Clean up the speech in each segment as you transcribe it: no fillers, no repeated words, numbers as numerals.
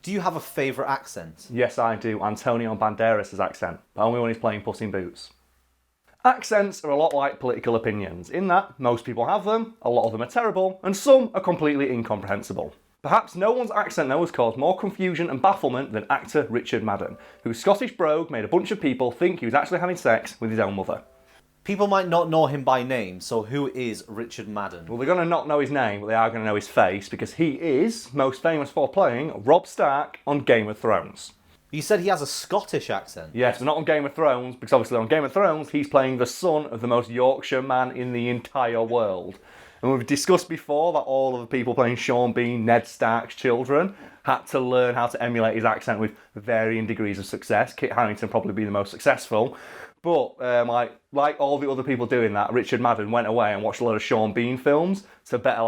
Do you have a favourite accent? Yes, I do. Antonio Banderas' accent, but only when he's playing Puss in Boots. Accents are a lot like political opinions, in that most people have them, a lot of them are terrible, and some are completely incomprehensible. Perhaps no one's accent though has caused more confusion and bafflement than actor Richard Madden, whose Scottish brogue made a bunch of people think he was actually having sex with his own mother. People might not know him by name, so who is Richard Madden? Well, they're going to not know his name, but they are going to know his face, because he is most famous for playing Robb Stark on Game of Thrones. You said he has a Scottish accent. Yes, but not on Game of Thrones, because obviously on Game of Thrones, he's playing the son of the most Yorkshire man in the entire world. And we've discussed before that all of the people playing Sean Bean, Ned Stark's children, had to learn how to emulate his accent with varying degrees of success. Kit Harington probably being the most successful. But like all the other people doing that, Richard Madden went away and watched a lot of Sean Bean films to better,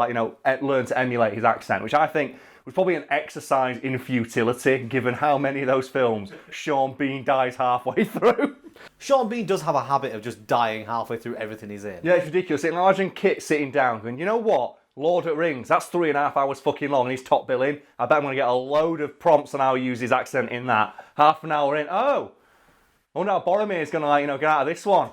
learn to emulate his accent, which I think was probably an exercise in futility, given how many of those films Sean Bean dies halfway through. Sean Bean does have a habit of just dying halfway through everything he's in. Yeah, it's ridiculous. Imagine Kit sitting down going, you know what? Lord of the Rings, that's 3.5 hours fucking long and he's top billing. I bet I'm going to get a load of prompts on how he uses his accent in that. Half an hour in, oh no, Boromir's going to, get out of this one.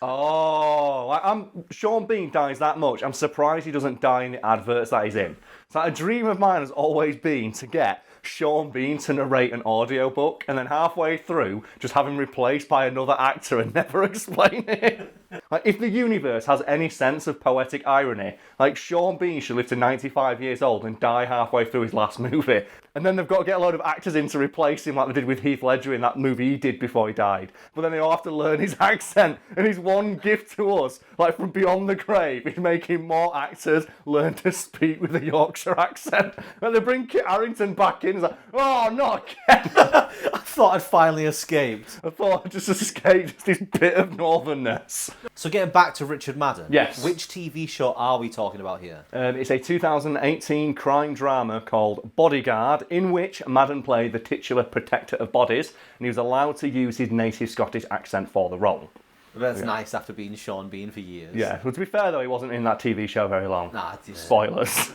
Sean Bean dies that much. I'm surprised he doesn't die in the adverts that he's in. So a dream of mine has always been to get Sean Bean to narrate an audiobook and then halfway through just have him replaced by another actor and never explain it. If the universe has any sense of poetic irony, Sean Bean should live to 95 years old and die halfway through his last movie. And then they've got to get a load of actors in to replace him like they did with Heath Ledger in that movie he did before he died. But then they all have to learn his accent. And his one gift to us, from beyond the grave, is making more actors learn to speak with a Yorkshire accent. And they bring Kit Harington back in. It's oh, not again. I thought I'd finally escaped. I thought I'd just escaped this bit of northernness. So getting back to Richard Madden. Yes. Which TV show are we talking about here? It's a 2018 crime drama called Bodyguard, in which Madden played the titular protector of bodies, and he was allowed to use his native Scottish accent for the role. That's nice after being Sean Bean for years. Yeah, well, to be fair though, he wasn't in that TV show very long. Nah, Spoilers.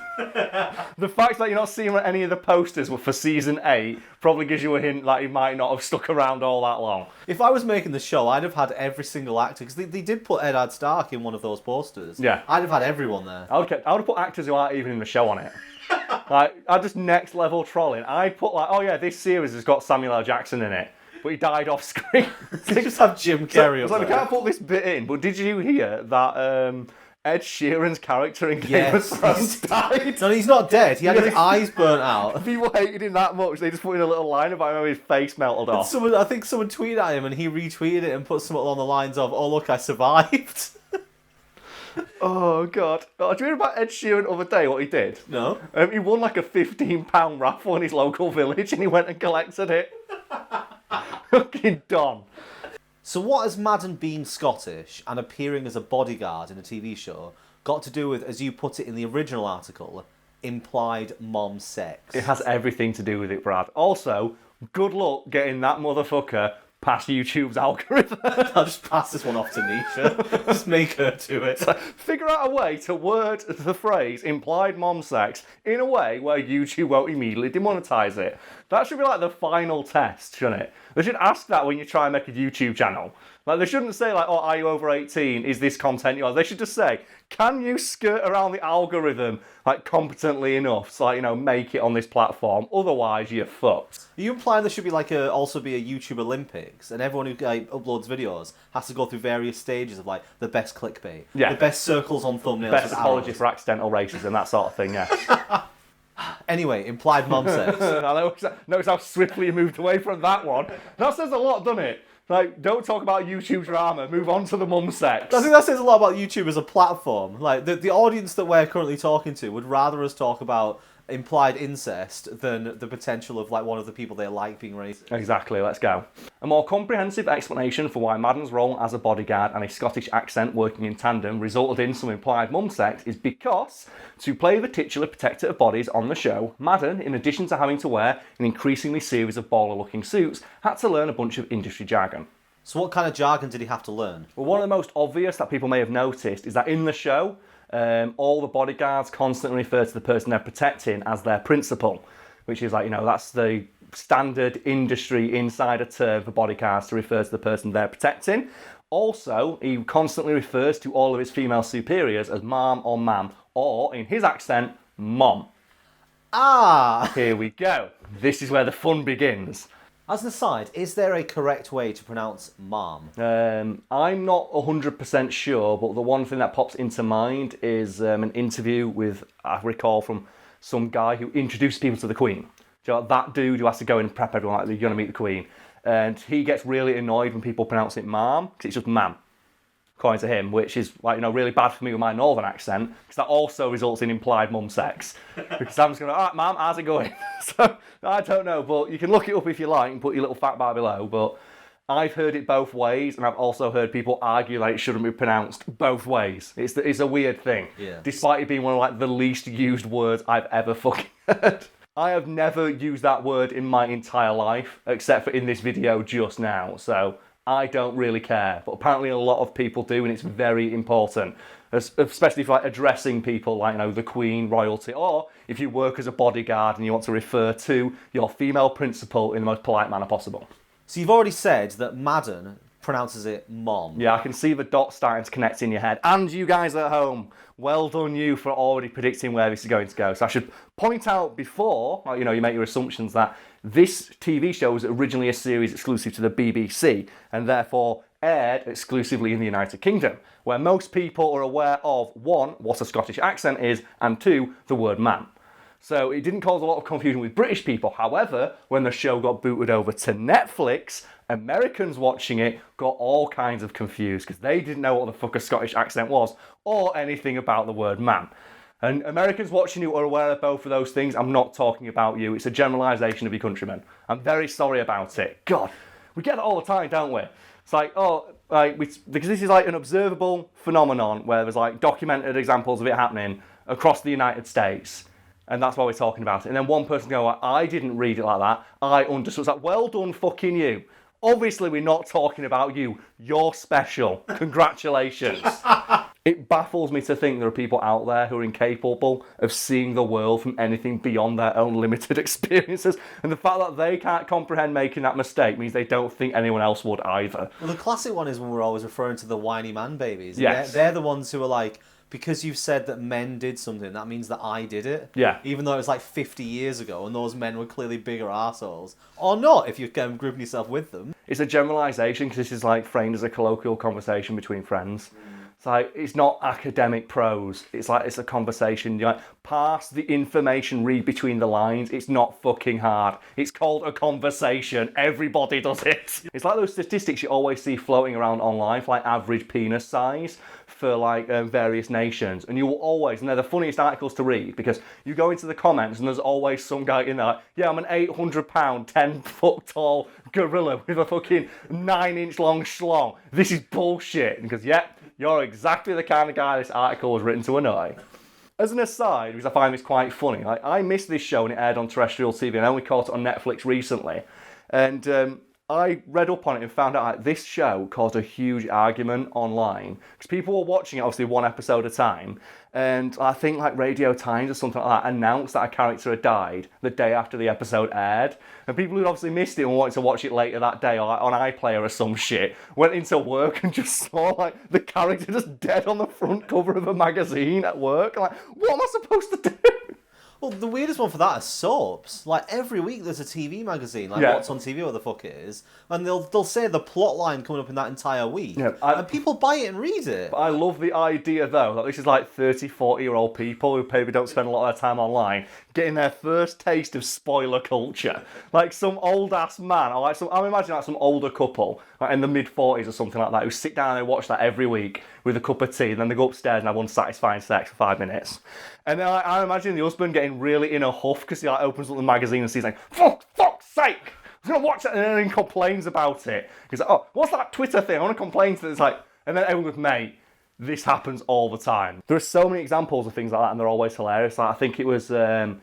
The fact that you're not seeing any of the posters were for season 8 probably gives you a hint that he might not have stuck around all that long. If I was making the show, I'd have had every single actor, because they did put Eddard Stark in one of those posters. Yeah. I'd have had everyone there. I would have put actors who aren't even in the show on it. I'd just next level trolling. I'd put this series has got Samuel L. Jackson in it. But he died off screen. They just have Jim Carrey up we there. can't put this bit in, but did you hear that Ed Sheeran's character in Game of Thrones died? No, he's not dead. He had his eyes burnt out. People hated him that much, they just put in a little line about him how his face melted off. I think someone tweeted at him and he retweeted it and put something along the lines of, oh look, I survived. Oh, God. Oh, do you hear about Ed Sheeran the other day, what he did? No. He won a £15 raffle in his local village and he went and collected it. Fucking Don. So what has Madden being Scottish and appearing as a bodyguard in a TV show got to do with, as you put it in the original article, implied mom sex? It has everything to do with it, Brad. Also, good luck getting that motherfucker past YouTube's algorithm. I'll just pass this one off to Nisha. Just make her do it. So, figure out a way to word the phrase implied mom sex in a way where YouTube won't immediately demonetize it. That should be the final test, shouldn't it? They should ask that when you try and make a YouTube channel. They shouldn't say are you over 18? Is this content yours? They should just say, can you skirt around the algorithm competently enough to make it on this platform? Otherwise, you're fucked. Are you implying there should be also be a YouTube Olympics, and everyone who uploads videos has to go through various stages of the best clickbait, the best circles on thumbnails, best apology for accidental racism, that sort of thing, yeah. Anyway, implied mom sex. I notice how swiftly you moved away from that one. That says a lot, doesn't it? Don't talk about YouTube drama, move on to the mum sex. I think that says a lot about YouTube as a platform. The audience that we're currently talking to would rather us talk about implied incest than the potential of one of the people they like being racist. Exactly, let's go. A more comprehensive explanation for why Madden's role as a bodyguard and a Scottish accent working in tandem resulted in some implied mum sex is because, to play the titular protector of bodies on the show, Madden, in addition to having to wear an increasingly series of baller-looking suits, had to learn a bunch of industry jargon. So what kind of jargon did he have to learn? Well, one of the most obvious that people may have noticed is that in the show, all the bodyguards constantly refer to the person they're protecting as their principal. which is like, that's the standard industry insider term for bodyguards to refer to the person they're protecting. Also, he constantly refers to all of his female superiors as ma'am or ma'am, or in his accent, mom. Ah! Here we go. This is where the fun begins. As an aside, is there a correct way to pronounce ma'am? I'm not 100% sure, but the one thing that pops into mind is an interview with, I recall, from some guy who introduced people to the Queen. Do you know, that dude who has to go in and prep everyone like you're going to meet the Queen. And he gets really annoyed when people pronounce it ma'am, because it's just ma'am, according to him, which is really bad for me with my northern accent, because that also results in implied mum sex. Because I'm just going, all right, ma'am, how's it going? So, I don't know, but you can look it up if you like and put your little fact bar below, but I've heard it both ways, and I've also heard people argue that it shouldn't be pronounced both ways. It's a weird thing, despite it being one of the least used words I've ever fucking heard. I have never used that word in my entire life, except for in this video just now, so I don't really care. But apparently a lot of people do, and it's very important, especially if addressing people like, the Queen, royalty, or if you work as a bodyguard and you want to refer to your female principal in the most polite manner possible. So you've already said that Madden pronounces it mom. Yeah, I can see the dots starting to connect in your head. And you guys at home, well done you for already predicting where this is going to go. So I should point out before, you make your assumptions that this TV show was originally a series exclusive to the BBC and therefore aired exclusively in the United Kingdom, where most people are aware of, one, what a Scottish accent is, and two, the word man. So it didn't cause a lot of confusion with British people. However, when the show got booted over to Netflix, Americans watching it got all kinds of confused because they didn't know what the fuck a Scottish accent was or anything about the word man. And Americans watching you are aware of both of those things. I'm not talking about you. It's a generalisation of your countrymen. I'm very sorry about it. God, we get it all the time, don't we? It's like, because this is an observable phenomenon where there's documented examples of it happening across the United States. And that's why we're talking about it. And then one person go, I didn't read it like that. I understood. It's like, well done fucking you. Obviously, we're not talking about you. You're special. Congratulations. It baffles me to think there are people out there who are incapable of seeing the world from anything beyond their own limited experiences. And the fact that they can't comprehend making that mistake means they don't think anyone else would either. Well, the classic one is when we're always referring to the whiny man babies. Yes. They're the ones who are like, because you've said that men did something, that means that I did it. Yeah. Even though it was 50 years ago and those men were clearly bigger arseholes. Or not, if you're grouping yourself with them. It's a generalisation because this is framed as a colloquial conversation between friends. It's not academic prose. It's a conversation. Pass the information, read between the lines. It's not fucking hard. It's called a conversation. Everybody does it. It's like those statistics you always see floating around online for average penis size for various nations. And you will always, and they're the funniest articles to read because you go into the comments and there's always some guy in there I'm an 800-pound, 10-foot tall gorilla with a fucking 9-inch long schlong. This is bullshit. Because, you're exactly the kind of guy this article was written to annoy. As an aside, because I find this quite funny, I missed this show when it aired on terrestrial TV and I only caught it on Netflix recently. And I read up on it and found out this show caused a huge argument online. Because people were watching it, obviously, one episode at a time. And I think Radio Times or something like that announced that a character had died the day after the episode aired. And people who'd obviously missed it and wanted to watch it later that day or on iPlayer or some shit went into work and just saw the character just dead on the front cover of a magazine at work. What am I supposed to do? Well, the weirdest one for that is soaps. Every week there's a TV magazine, What's on TV, what the fuck it is, and they'll say the plot line coming up in that entire week, and people buy it and read it. But I love the idea, though, that this is 30, 40-year-old people who maybe don't spend a lot of their time online getting their first taste of spoiler culture. Some old-ass man, or I'm imagining some older couple, in the mid-40s or something like that, who sit down and they watch that every week with a cup of tea, and then they go upstairs and have unsatisfying sex for 5 minutes. And then I imagine the husband getting really in a huff because he opens up the magazine and sees for fuck's sake, I was going to watch it, and then he complains about it. He's like, oh, what's that Twitter thing? I want to complain to this. And then everyone goes, mate, this happens all the time. There are so many examples of things like that, and they're always hilarious. I think it was one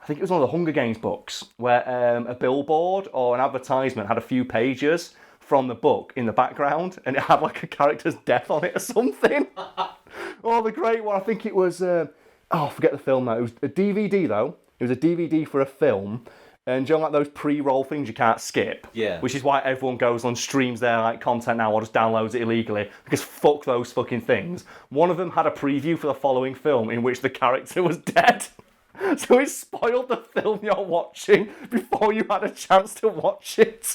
of the Hunger Games books where a billboard or an advertisement had a few pages from the book in the background, and it had a character's death on it or something. Oh, the great one. I think it was. I forget the film now. It was a DVD though. It was a DVD for a film. And do you know, like those pre-roll things you can't skip? Yeah. Which is why everyone goes on streams their like content now or just downloads it illegally. Because fuck those fucking things. One of them had a preview for the following film in which the character was dead. So it spoiled the film you're watching before you had a chance to watch it.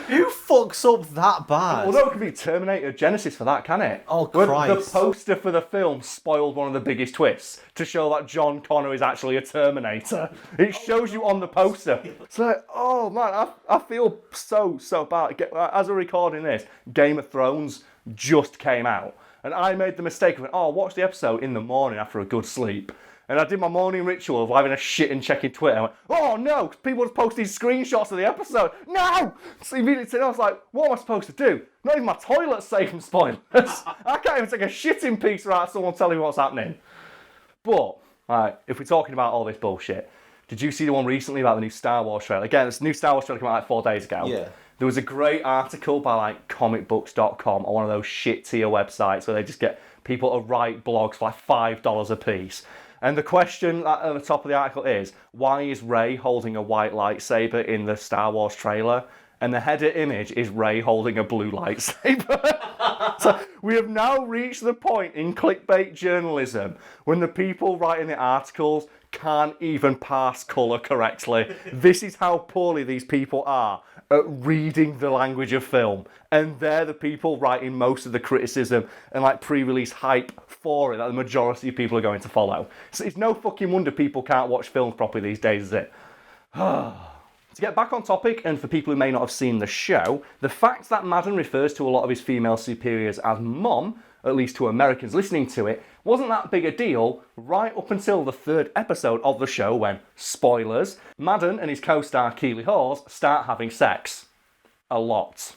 Who fucks up that bad? Although it could be Terminator Genesis for that, can it? Oh, Christ. The poster for the film spoiled one of the biggest twists to show that John Connor is actually a Terminator. It shows you on the poster. It's like, oh man, I feel so bad. As we're recording this, Game of Thrones just came out. And I made the mistake of, watch the episode in the morning after a good sleep. And I did my morning ritual of having a shit and checking Twitter. I went, oh no, people just post these screenshots of the episode. No! So immediately I was like, what am I supposed to do? Not even my toilet's safe from spoilers. I can't even take a shitting piece without someone telling me what's happening. But, if we're talking about all this bullshit, did you see the one recently about the new Star Wars trailer? Again, this new Star Wars trailer came out like 4 days ago. Yeah. There was a great article by like comicbooks.com or one of those shit tier websites where they just get people to write blogs for like $5 a piece. And the question at the top of the article is, why is Rey holding a white lightsaber in the Star Wars trailer? And the header image is Rey holding a blue lightsaber. So we have now reached the point in clickbait journalism when the people writing the articles can't even parse colour correctly. This is how poorly these people are at reading the language of film. And they're the people writing most of the criticism and like pre-release hype for it that the majority of people are going to follow. So it's no fucking wonder people can't watch films properly these days, is it? To get back on topic, and for people who may not have seen the show, the fact that Madden refers to a lot of his female superiors as mom, at least to Americans listening to it, wasn't that big a deal right up until the 3rd episode of the show when, spoilers, Madden and his co-star Keely Hawes start having sex. A lot.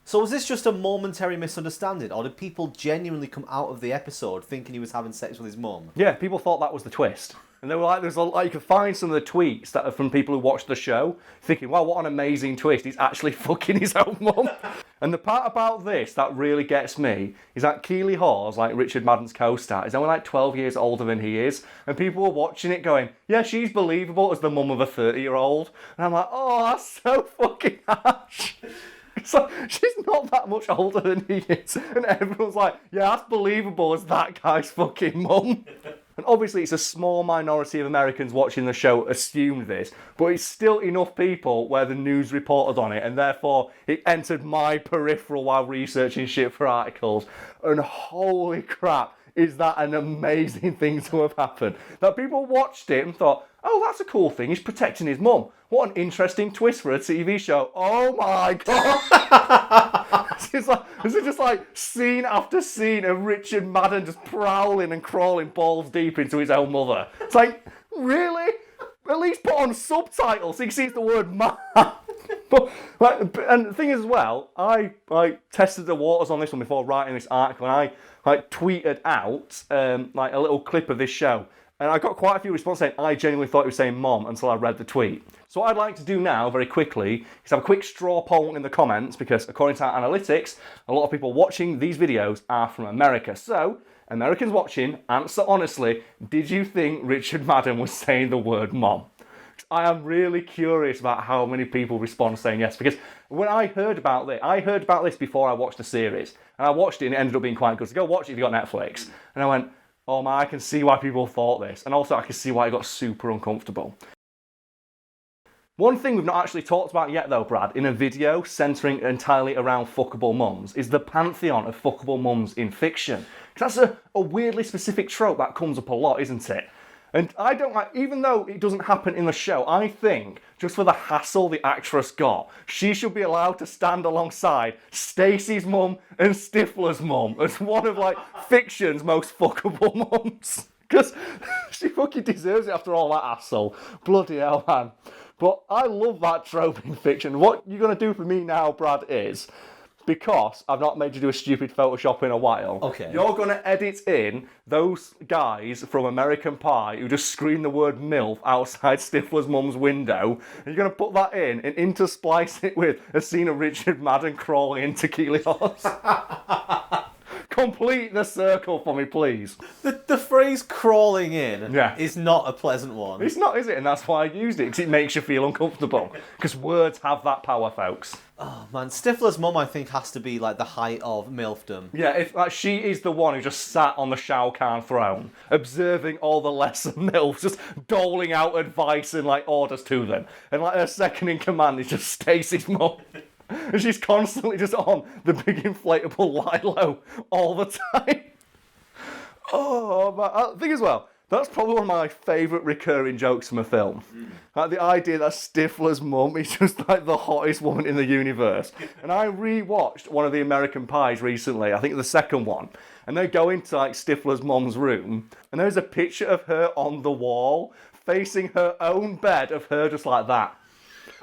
So was this just a momentary misunderstanding, or did people genuinely come out of the episode thinking he was having sex with his mum? Yeah, people thought that was the twist. And they were like, you could find some of the tweets that are from people who watched the show, thinking, wow, what an amazing twist, he's actually fucking his own mum. And the part about this that really gets me is that Keely Hawes, like Richard Madden's co-star, is only like 12 years older than he is. And people were watching it going, yeah, she's believable as the mum of a 30-year-old. And I'm like, oh, that's so fucking harsh. So she's not that much older than he is. And everyone's like, yeah, that's believable as that guy's fucking mum. And obviously it's a small minority of Americans watching the show assumed this, but it's still enough people where the news reported on it, and therefore it entered my peripheral while researching shit for articles. And holy crap, is that an amazing thing to have happened. That people watched it and thought, oh, that's a cool thing, he's protecting his mum. What an interesting twist for a TV show. Oh my god! This is just like scene after scene of Richard Madden just prowling and crawling balls deep into his own mother. It's like, really? At least put on subtitles so you can see the word man. And the thing is as well, I tested the waters on this one before writing this article, and I tweeted out a little clip of this show. And I got quite a few responses saying I genuinely thought he was saying mom until I read the tweet. So what I'd like to do now, very quickly, is have a quick straw poll in the comments, because according to our analytics, a lot of people watching these videos are from America. So, Americans watching, answer honestly, did you think Richard Madden was saying the word mom? I am really curious about how many people respond saying yes, because when I heard about this before I watched the series, and I watched it and it ended up being quite good. So go watch it if you've got Netflix. And I went, oh man, I can see why people thought this. And also I can see why it got super uncomfortable. One thing we've not actually talked about yet though, Brad, in a video centering entirely around fuckable mums, is the pantheon of fuckable mums in fiction. Because that's a weirdly specific trope that comes up a lot, isn't it? And I don't like, even though it doesn't happen in the show, I think, just for the hassle the actress got, she should be allowed to stand alongside Stacey's mum and Stifler's mum as one of, like, fiction's most fuckable mums. Because she fucking deserves it after all that hassle. Bloody hell, man. But I love that trope in fiction. What you're going to do for me now, Brad, is, because I've not made you do a stupid Photoshop in a while, okay, you're going to edit in those guys from American Pie who just scream the word MILF outside Stifler's mum's window, and you're going to put that in and intersplice it with a scene of Richard Madden crawling into Keely Hawes. complete the circle for me, please. The phrase crawling in is not a pleasant one. It's not, is it? And that's why I used it, because it makes you feel uncomfortable. Because words have that power, folks. Oh, man. Stifler's mum, I think, has to be, like, the height of milfdom. Yeah, if she is the one who just sat on the Shao Kahn throne, observing all the lesser milfs, just doling out advice and, like, orders to them. And, like, her second in command is just Stacey's mum. And she's constantly just on the big inflatable Lilo all the time. Oh, man. I think as well, that's probably one of my favourite recurring jokes from a film. Like the idea that Stifler's mum is just like the hottest woman in the universe. And I re-watched one of the American Pies recently, I think the second one. And they go into like Stifler's mum's room, and there's a picture of her on the wall, facing her own bed of her just like that.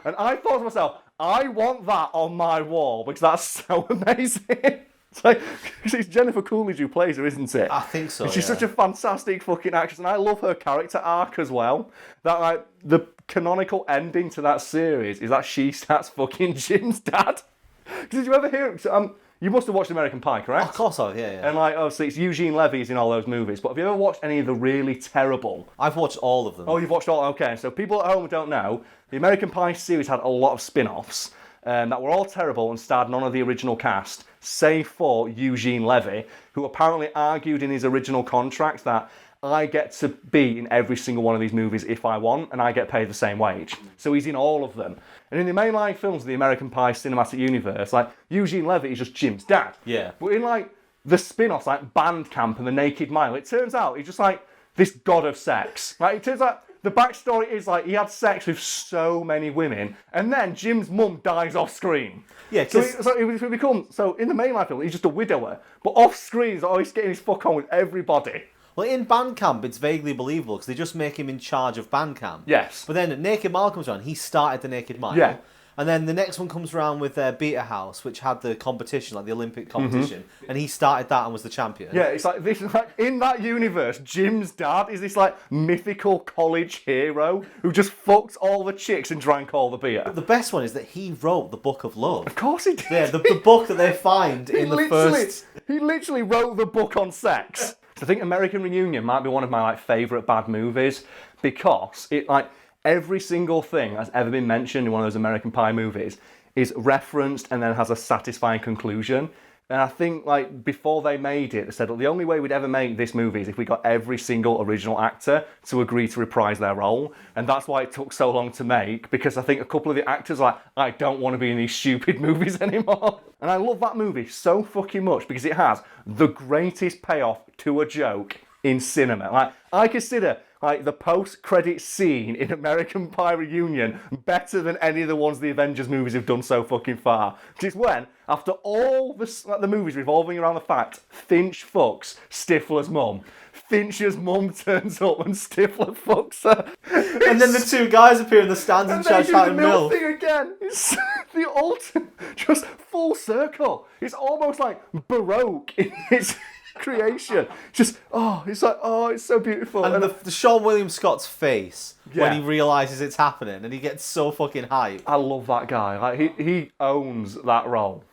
And I thought to myself, I want that on my wall, because that's so amazing. It's like, it's Jennifer Coolidge who plays her, isn't it? I think so, She's such a fantastic fucking actress, and I love her character arc as well. That, like, the canonical ending to that series is that she starts fucking Jim's dad. Did you ever hear it? You must have watched American Pie, correct? Of course I have, yeah. And, like, obviously, it's Eugene Levy's in all those movies, but have you ever watched any of the really terrible? I've watched all of them. Oh, you've watched all? Okay, so people at home who don't know, the American Pie series had a lot of spin-offs that were all terrible and starred none of the original cast, save for Eugene Levy, who apparently argued in his original contract that I get to be in every single one of these movies if I want, and I get paid the same wage. So he's in all of them. And in the mainline films of the American Pie cinematic universe, like, Eugene Levy is just Jim's dad. Yeah. But in, like, the spin-offs, like Bandcamp and The Naked Mile, it turns out he's just, like, this god of sex. Like, it turns out the backstory is, like, he had sex with so many women, and then Jim's mum dies off screen. Yeah, so in the mainline film, he's just a widower, but off screen, he's always getting his fuck on with everybody. Well, in Bandcamp, it's vaguely believable because they just make him in charge of Bandcamp. Yes. But then Naked Mile comes around. He started the Naked Mile. Yeah. And then the next one comes around with Beta House, which had the competition, like the Olympic competition, and he started that and was the champion. Yeah, it's like this. Like in that universe, Jim's dad is this like mythical college hero who just fucked all the chicks and drank all the beer. But the best one is that he wrote the Book of Love. Of course he did. Yeah, the book that they find in the first. He literally wrote the book on sex. I think American Reunion might be one of my like favourite bad movies because it like every single thing that's ever been mentioned in one of those American Pie movies is referenced and then has a satisfying conclusion. And I think like before they made it, they said, well, the only way we'd ever make this movie is if we got every single original actor to agree to reprise their role. And that's why it took so long to make, because I think a couple of the actors are like, I don't want to be in these stupid movies anymore. And I love that movie so fucking much because it has the greatest payoff to a joke in cinema. Like, I consider like the post-credit scene in American Pie Reunion better than any of the ones the Avengers movies have done so fucking far. Which is when, after all the movies revolving around the fact Finch fucks Stifler's mum, Finch's mum turns up and Stifler fucks her. And then the two guys appear in the stands and shout out MILF thing again. It's the ultimate, just full circle. It's almost like Baroque in its creation. Just, it's like, it's so beautiful. And the Sean William Scott's face when he realises it's happening and he gets so fucking hyped. I love that guy. Like he owns that role.